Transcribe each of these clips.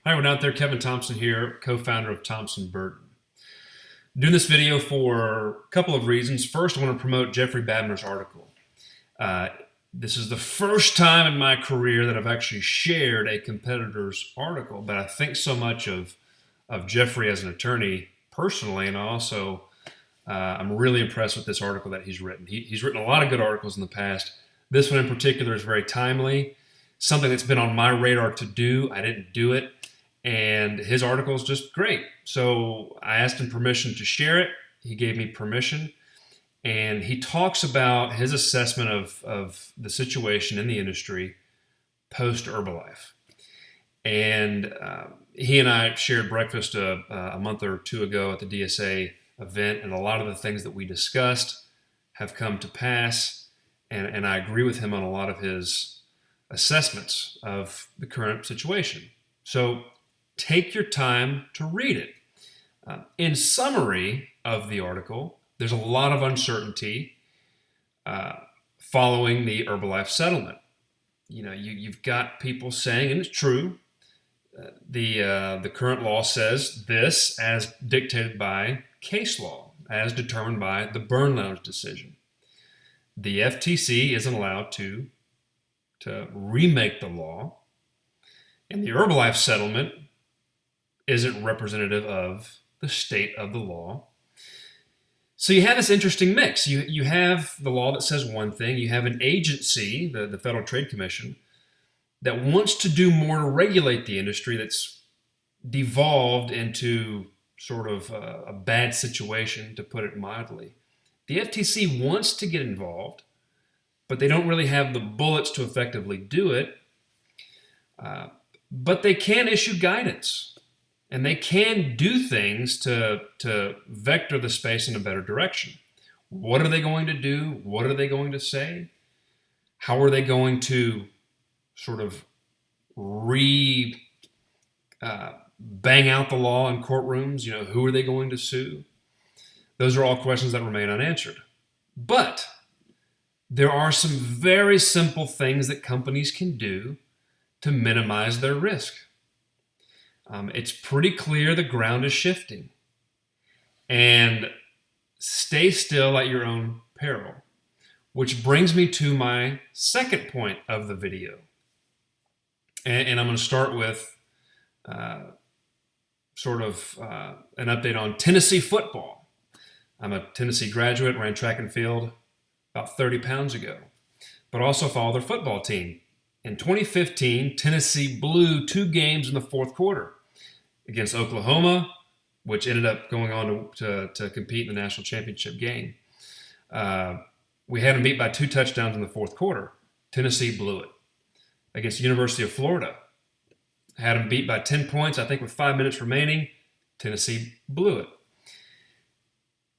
Hi, everyone out there. Kevin Thompson here, co-founder of Thompson Burton. Doing this video for a couple of reasons. First, I want to promote Jeffrey Babener's article. Uh, this is the first time in my career that I've actually shared a competitor's article, but I think so much of Jeffrey as an attorney personally, and I'm really impressed with this article that he's written. He's written a lot of good articles in the past. This one in particular is very timely, something that's been on my radar to do. I didn't do it. And his article is just great. So I asked him permission to share it. He gave me permission. And he talks about his assessment of the situation in the industry post-Herbalife. And he and I shared breakfast a month or two ago at the DSA event. And a lot of the things that we discussed have come to pass. And I agree with him on a lot of his assessments of the current situation. So take your time to read it. In summary of the article, there's a lot of uncertainty following the Herbalife settlement. You've got people saying, and it's true, the current law says this as dictated by case law, as determined by the Burn Lounge decision. The FTC isn't allowed to remake the law, and the Herbalife settlement isn't representative of the state of the law. So you have this interesting mix. You have the law that says one thing. You have an agency, the Federal Trade Commission, that wants to do more to regulate the industry that's devolved into sort of a bad situation, to put it mildly. The FTC wants to get involved, but they don't really have the bullets to effectively do it. But they can issue guidance. And they can do things to vector the space in a better direction. What are they going to do? What are they going to say? How are they going to sort of bang out the law in courtrooms? Who are they going to sue? Those are all questions that remain unanswered. But there are some very simple things that companies can do to minimize their risk. It's pretty clear the ground is shifting. And stay still at your own peril. Which brings me to my second point of the video. And I'm going to start with an update on Tennessee football. I'm a Tennessee graduate, ran track and field about 30 pounds ago, but also follow their football team. In 2015, Tennessee blew 2 games in the fourth quarter against Oklahoma, which ended up going on to compete in the national championship game. We had them beat by 2 touchdowns in the fourth quarter. Tennessee blew it. Against the University of Florida, had them beat by 10 points, I think with 5 minutes remaining. Tennessee blew it.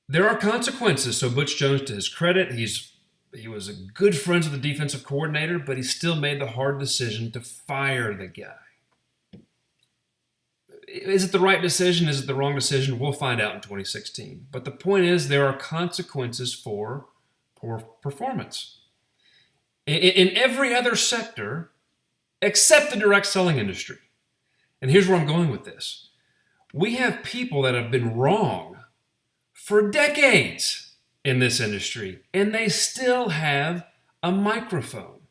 There are consequences. So Butch Jones, to his credit, he was a good friend with the defensive coordinator, but he still made the hard decision to fire the guy. Is it the right decision? Is it the wrong decision? We'll find out in 2016. But the point is, there are consequences for poor performance. In every other sector, except the direct selling industry. And here's where I'm going with this. We have people that have been wrong for decades in this industry, and they still have a microphone.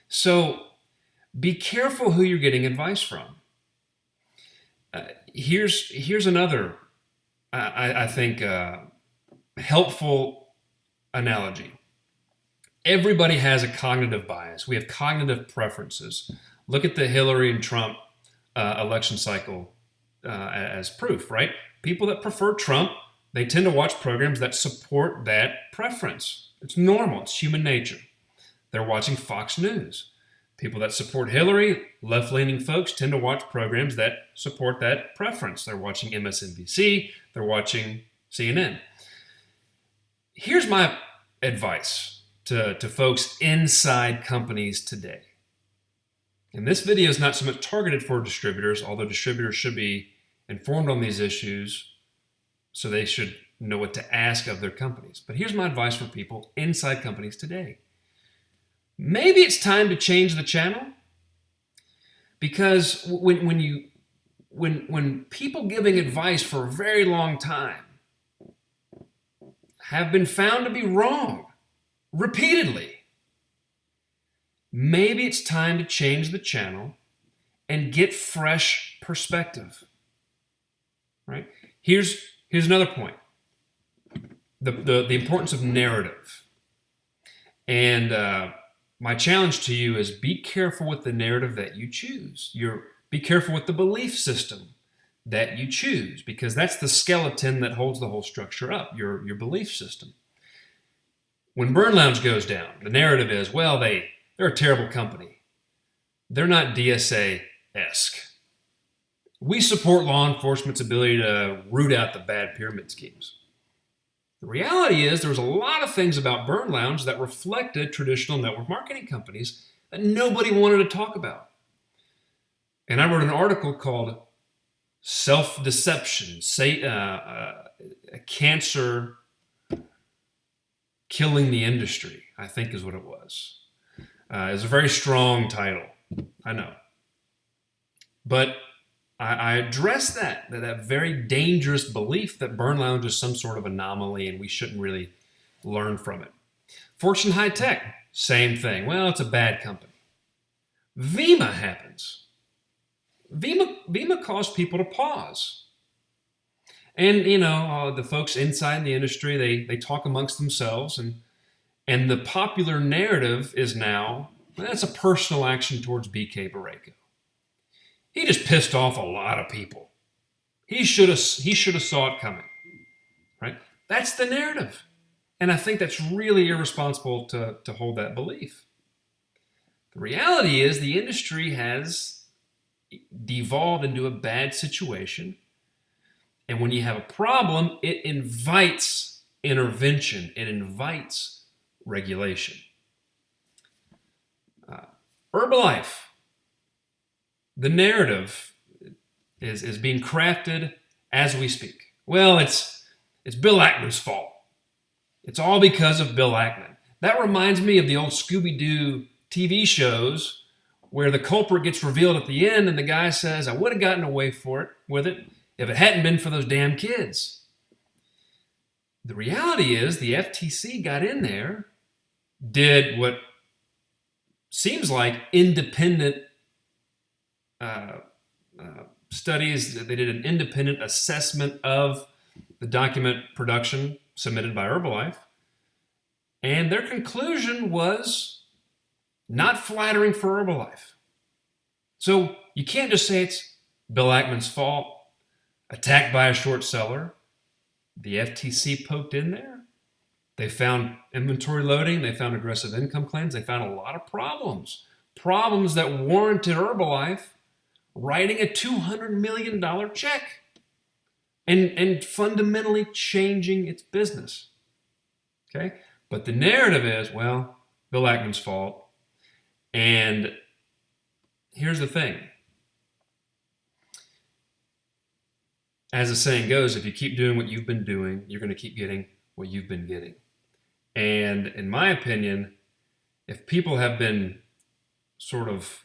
So be careful who you're getting advice from. Here's another, I think, helpful analogy. Everybody has a cognitive bias. We have cognitive preferences. Look at the Hillary and Trump election cycle as proof, right? People that prefer Trump, they tend to watch programs that support that preference. It's normal. It's human nature. They're watching Fox News. People that support Hillary, left-leaning folks, tend to watch programs that support that preference. They're watching MSNBC. They're watching CNN. Here's my advice to folks inside companies today. And this video is not so much targeted for distributors, although distributors should be informed on these issues, so they should know what to ask of their companies. But here's my advice for people inside companies today. Maybe it's time to change the channel. Because when people giving advice for a very long time have been found to be wrong repeatedly, maybe it's time to change the channel and get fresh perspective. Right? Here's another point. The importance of narrative. And my challenge to you is be careful with the narrative that you choose. Be careful with the belief system that you choose, because that's the skeleton that holds the whole structure up, your belief system. When Burn Lounge goes down, the narrative is, well, they're a terrible company. They're not DSA-esque. We support law enforcement's ability to root out the bad pyramid schemes. The reality is there was a lot of things about Burn Lounge that reflected traditional network marketing companies that nobody wanted to talk about. And I wrote an article called Self-Deception, a Cancer Killing the Industry, I think is what it was. It's a very strong title, I know. But I addressed that very dangerous belief that Burn Lounge is some sort of anomaly and we shouldn't really learn from it. Fortune High Tech, same thing. Well, it's a bad company. Vima happens. Vima caused people to pause. And, the folks inside the industry, they talk amongst themselves, and the popular narrative is now, that's a personal action towards BK Barreto. He just pissed off a lot of people. He should have saw it coming, right? That's the narrative. And I think that's really irresponsible to hold that belief. The reality is the industry has devolved into a bad situation. And when you have a problem, it invites intervention. It invites regulation. Herbalife. The narrative is being crafted as we speak. Well, it's Bill Ackman's fault. It's all because of Bill Ackman. That reminds me of the old Scooby-Doo TV shows where the culprit gets revealed at the end and the guy says, I would have gotten away with it if it hadn't been for those damn kids. The reality is the FTC got in there, did what seems like independent studies. They did an independent assessment of the document production submitted by Herbalife, and their conclusion was not flattering for Herbalife. So you can't just say it's Bill Ackman's fault, attacked by a short seller. The FTC poked in there. They found inventory loading. They found aggressive income claims. They found a lot of problems that warranted Herbalife writing a $200 million check and fundamentally changing its business. Okay? But the narrative is, well, Bill Ackman's fault. And here's the thing. As the saying goes, if you keep doing what you've been doing, you're going to keep getting what you've been getting. And in my opinion, if people have been sort of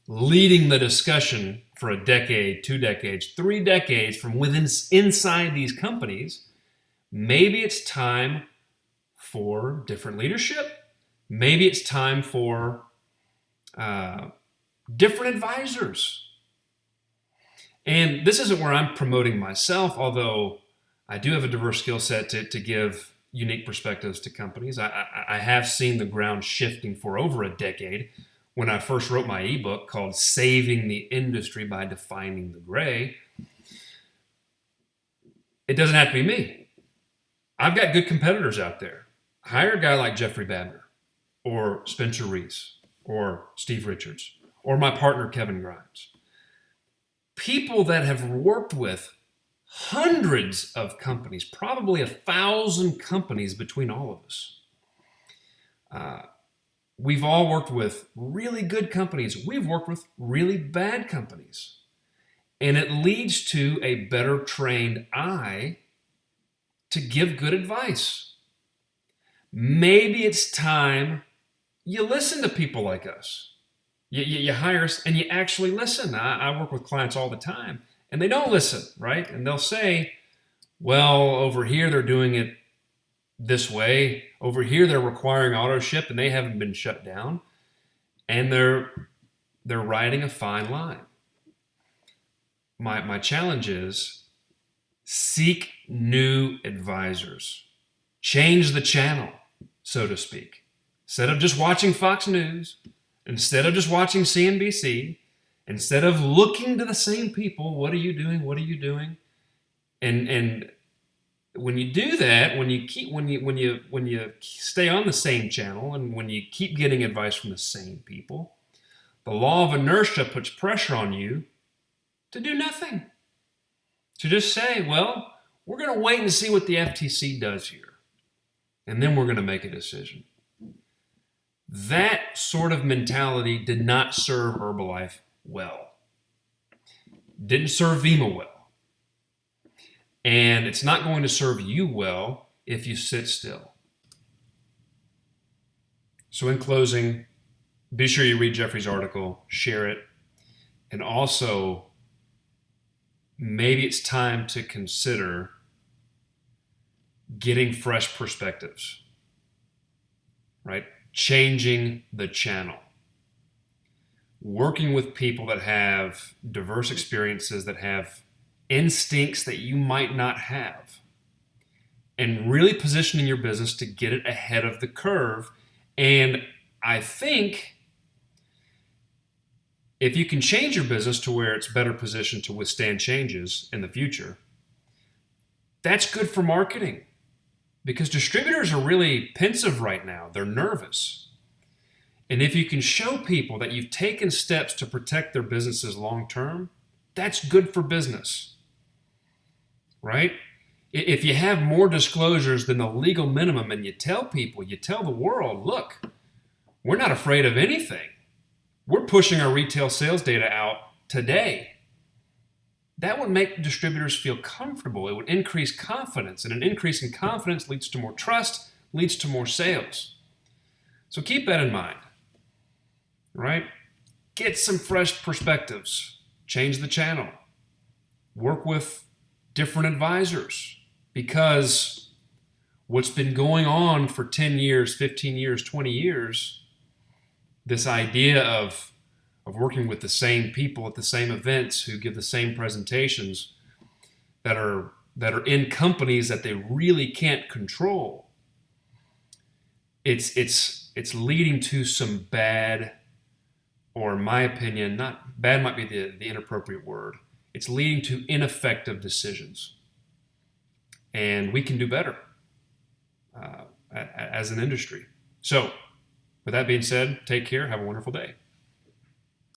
leading the discussion for a decade, 2 decades, 3 decades from inside these companies, maybe it's time for different leadership. Maybe it's time for different advisors. And this isn't where I'm promoting myself, although I do have a diverse skill set to give unique perspectives to companies. I have seen the ground shifting for over a decade. When I first wrote my ebook called Saving the Industry by Defining the Gray, it doesn't have to be me. I've got good competitors out there. Hire a guy like Jeffrey Babener or Spencer Reese or Steve Richards or my partner Kevin Grimes. People that have worked with hundreds of companies, probably 1,000 companies between all of us. We've all worked with really good companies. We've worked with really bad companies. And it leads to a better trained eye to give good advice. Maybe it's time you listen to people like us. You hire us and you actually listen. I work with clients all the time and they don't listen, right? And they'll say, well, over here they're doing it this way. Over here they're requiring auto ship and they haven't been shut down. And they're riding a fine line. My challenge is seek new advisors. Change the channel, so to speak. Instead of just watching Fox News, instead of just watching CNBC, instead of looking to the same people, what are you doing? What are you doing? And when you do that, when you stay on the same channel and when you keep getting advice from the same people, the law of inertia puts pressure on you to do nothing. To just say, well, we're going to wait and see what the FTC does here. And then we're going to make a decision. That sort of mentality did not serve Herbalife well. Didn't serve Vima well. And it's not going to serve you well if you sit still. So in closing, be sure you read Jeffrey's article, share it, and also maybe it's time to consider getting fresh perspectives, right? Changing the channel. Working with people that have diverse experiences, that have instincts that you might not have, and really positioning your business to get it ahead of the curve. And I think if you can change your business to where it's better positioned to withstand changes in the future, that's good for marketing, because distributors are really pensive right now. They're nervous. And if you can show people that you've taken steps to protect their businesses long term, that's good for business, right? If you have more disclosures than the legal minimum and you tell people, you tell the world, look, we're not afraid of anything. We're pushing our retail sales data out today. That would make distributors feel comfortable. It would increase confidence, and an increase in confidence leads to more trust, leads to more sales. So keep that in mind, right? Get some fresh perspectives. Change the channel. Work with different advisors, because what's been going on for 10 years, 15 years, 20 years, this idea of working with the same people at the same events who give the same presentations that are in companies that they really can't control, it's leading to some bad, or in my opinion, not bad might be the inappropriate word. It's leading to ineffective decisions. And we can do better as an industry. So with that being said, take care. Have a wonderful day.